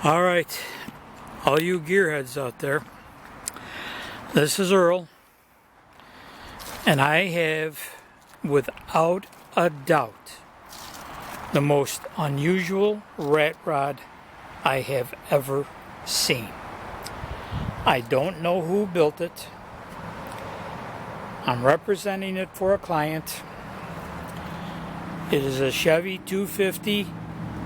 All right, all you gearheads out there, this is Earl, and I have, without a doubt, the most unusual rat rod I have ever seen. I don't know who built it. I'm representing it for a client. It is a Chevy 250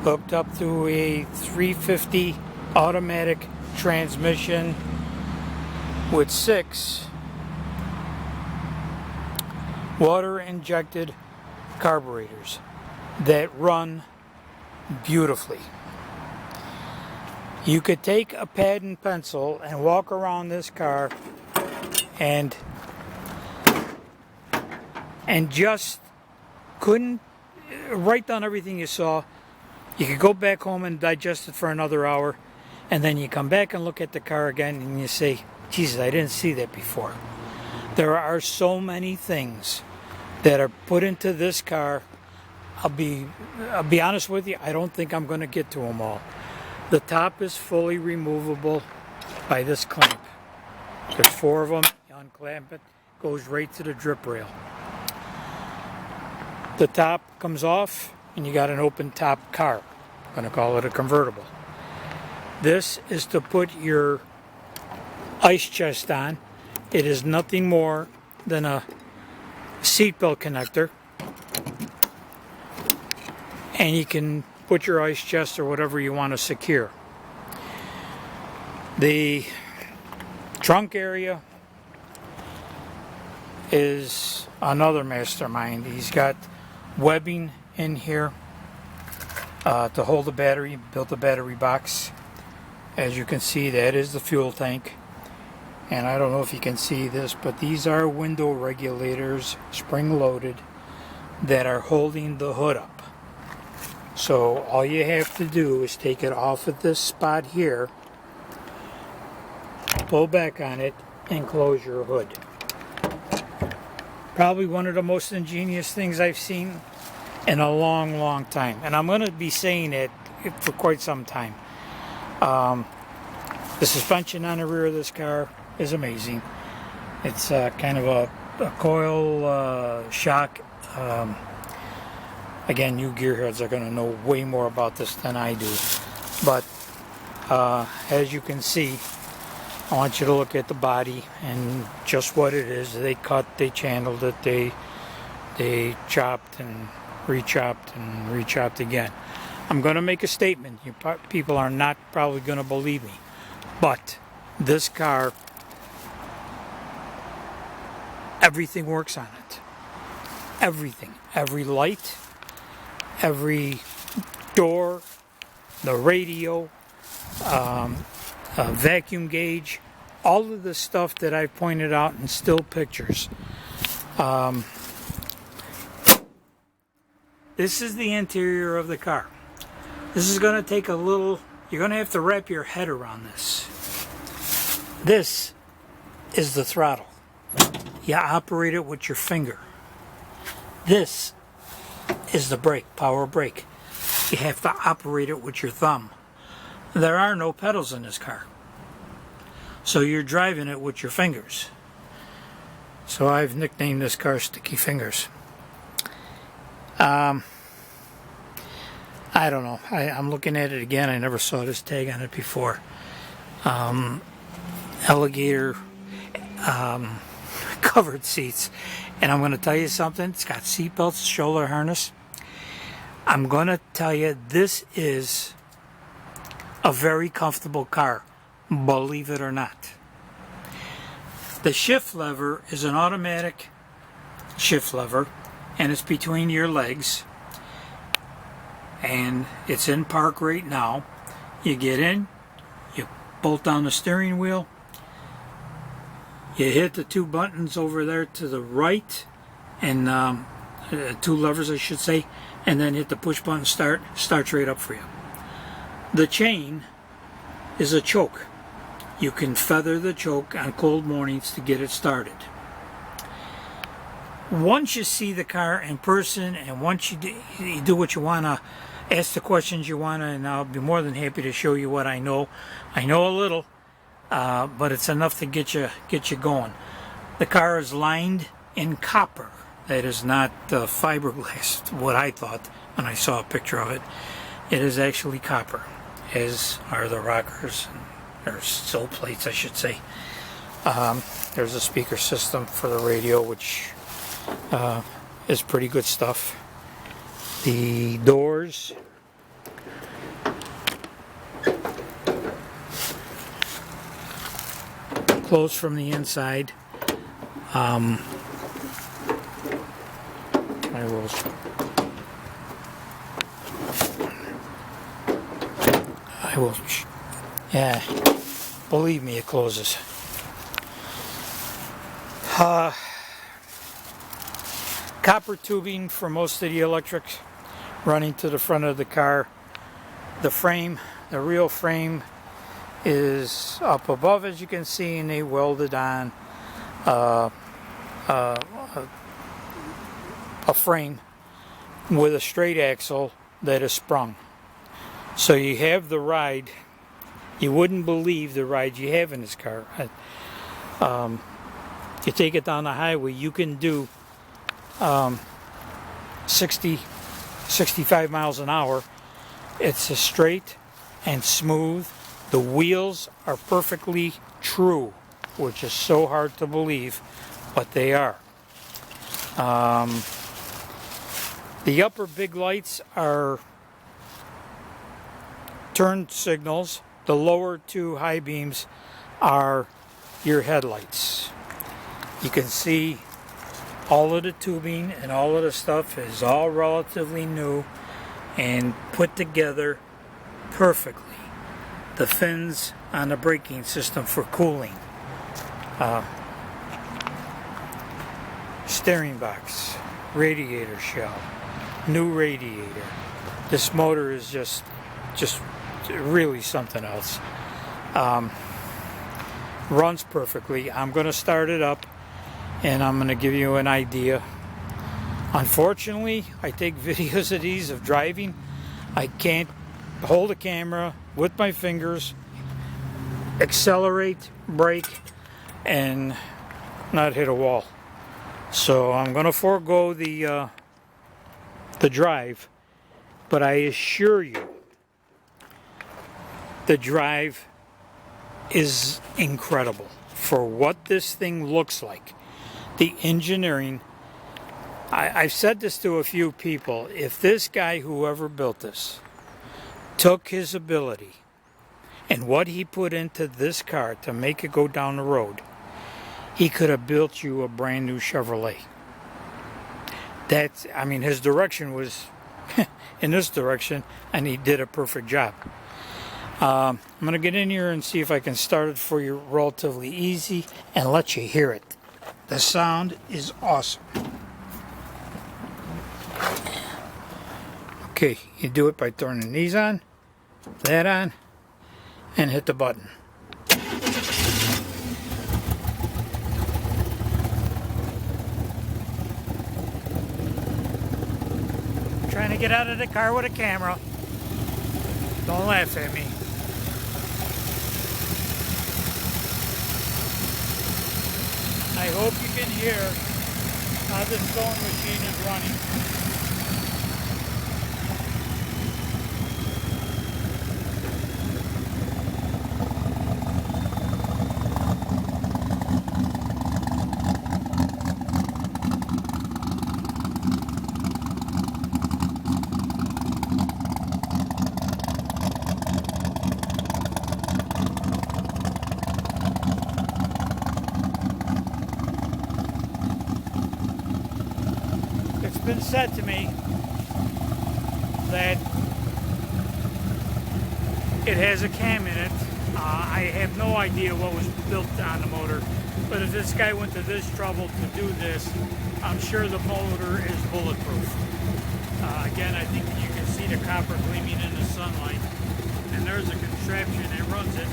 hooked up to a 350 automatic transmission with 6 water injected carburetors that run beautifully. You could take a pad and pencil and walk around this car and just couldn't write down everything you saw. You could go back home and digest it for another hour, and then you come back and look at the car again and you say, Jesus, I didn't see that before. There are so many things that are put into this car. I'll be honest with you, I don't think I'm going to get to them all. The top is fully removable by this clamp. There's 4 of them. You unclamp it, goes right to the drip rail. The top comes off and you got an open top car. I'm going to call it a convertible. This is to put your ice chest on. It is nothing more than a seatbelt connector, and you can put your ice chest or whatever you want to secure. The trunk area is another mastermind. He's got webbing in here to hold the battery. Built a battery box. As you can see, that is the fuel tank. And I don't know if you can see this, but these are window regulators, spring-loaded, that are holding the hood up. So all you have to do is take it off at this spot here, pull back on it, and close your hood. Probably one of the most ingenious things I've seen in a long, long time. And I'm going to be saying it for quite some time. The suspension on the rear of this car is amazing. It's kind of a coil shock. Again, you gearheads are going to know way more about this than I do. But as you can see, I want you to look at the body and just what it is. They cut, they channeled it, they chopped and rechopped again. I'm going to make a statement. People are not probably going to believe me. But this car, everything works on it. Everything. Every light, every door, the radio, vacuum gauge, all of the stuff that I've pointed out in still pictures. This is the interior of the car. This is going to take a little, you're going to have to wrap your head around this. This is the throttle. You operate it with your finger. This is the brake, power brake. You have to operate it with your thumb. There are no pedals in this car. So you're driving it with your fingers. So I've nicknamed this car Sticky Fingers. I don't know. I'm looking at it again. I never saw this tag on it before. Alligator covered seats. And I'm going to tell you something. It's got seat belts, shoulder harness. I'm going to tell you, this is a very comfortable car, believe it or not. The shift lever is an automatic shift lever, and it's between your legs, and it's in park right now. You get in, you bolt down the steering wheel, you hit the 2 buttons over there to the right, and 2 levers I should say, and then hit the push button start. Starts right up for you. The chain is a choke. You can feather the choke on cold mornings to get it started. Once you see the car in person, and once you do what you want to ask the questions you want, and I'll be more than happy to show you what I know. I know a little, but it's enough to get you going. The car is lined in copper. That is not fiberglass, what I thought when I saw a picture of it. It is actually copper, as are the rockers, or sill plates, I should say. There's a speaker system for the radio, which is pretty good stuff. The doors close from the inside. I will, yeah, believe me, it closes. Copper tubing for most of the electrics running to the front of the car. The frame, the real frame, is up above, as you can see, and they welded on a frame with a straight axle that is sprung. So you have the ride. You wouldn't believe the ride you have in this car. You take it down the highway, you can do 60, 65 miles an hour. It's a straight and smooth. The wheels are perfectly true, which is so hard to believe, but they are. The upper big lights are turn signals. The lower two high beams are your headlights. You can see all of the tubing and all of the stuff is all relatively new and put together perfectly. The fins on the braking system for cooling. Steering box, radiator shell, new radiator. This motor is just really something else. Runs perfectly. I'm going to start it up and I'm going to give you an idea. Unfortunately, I take videos of these of driving. I can't hold a camera with my fingers, accelerate, brake, and not hit a wall. So I'm going to forego the drive, but I assure you, the drive is incredible for what this thing looks like. The engineering, I've said this to a few people, if this guy, whoever built this, took his ability and what he put into this car to make it go down the road, he could have built you a brand new Chevrolet. I mean, his direction was in this direction, and he did a perfect job. I'm going to get in here and see if I can start it for you relatively easy and let you hear it. The sound is awesome. Okay, you do it by turning these on, that on, and hit the button. Trying to get out of the car with a camera. Don't laugh at me. I hope you can hear how this sewing machine is running. It's been said to me that it has a cam in it. I have no idea what was built on the motor, but if this guy went to this trouble to do this, I'm sure the motor is bulletproof. Again, I think you can see the copper gleaming in the sunlight, and there's a contraption that runs it.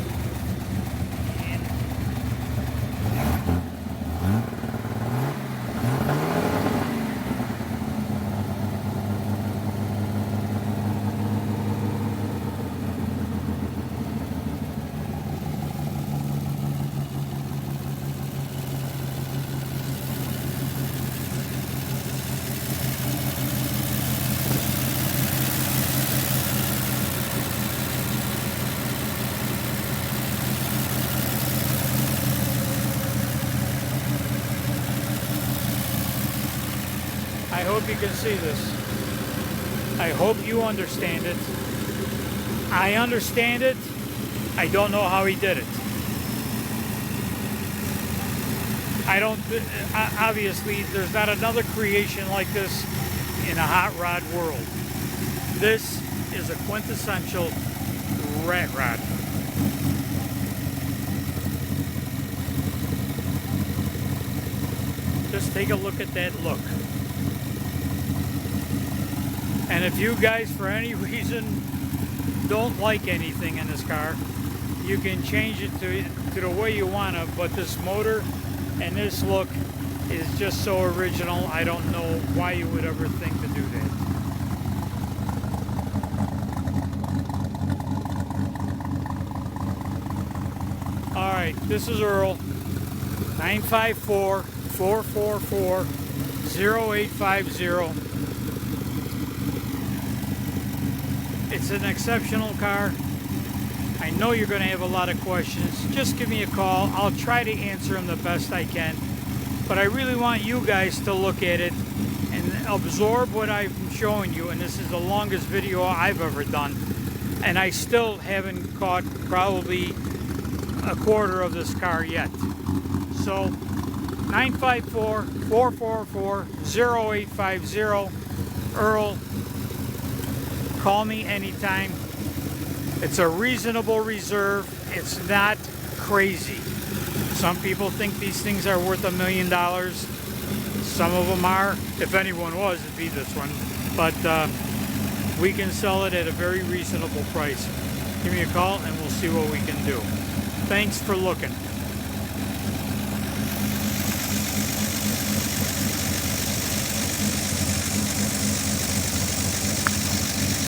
I hope you can see this. I hope you understand it. I understand it. I don't know how he did it. I don't, obviously, there's not another creation like this in a hot rod world. This is a quintessential Ratrod. Just take a look at that look. And if you guys, for any reason, don't like anything in this car, you can change it to the way you want to, but this motor and this look is just so original. I don't know why you would ever think to do that. Alright, this is Earl, 954-444-0850. It's an exceptional car. I know you're going to have a lot of questions. Just give me a call. I'll try to answer them the best I can. But I really want you guys to look at it and absorb what I'm showing you. And this is the longest video I've ever done. And I still haven't caught probably a quarter of this car yet. So 954-444-0850. Earl, call me anytime. It's a reasonable reserve. It's not crazy. Some people think these things are worth $1 million. Some of them are. If anyone was, it'd be this one. But we can sell it at a very reasonable price. Give me a call and we'll see what we can do. Thanks for looking.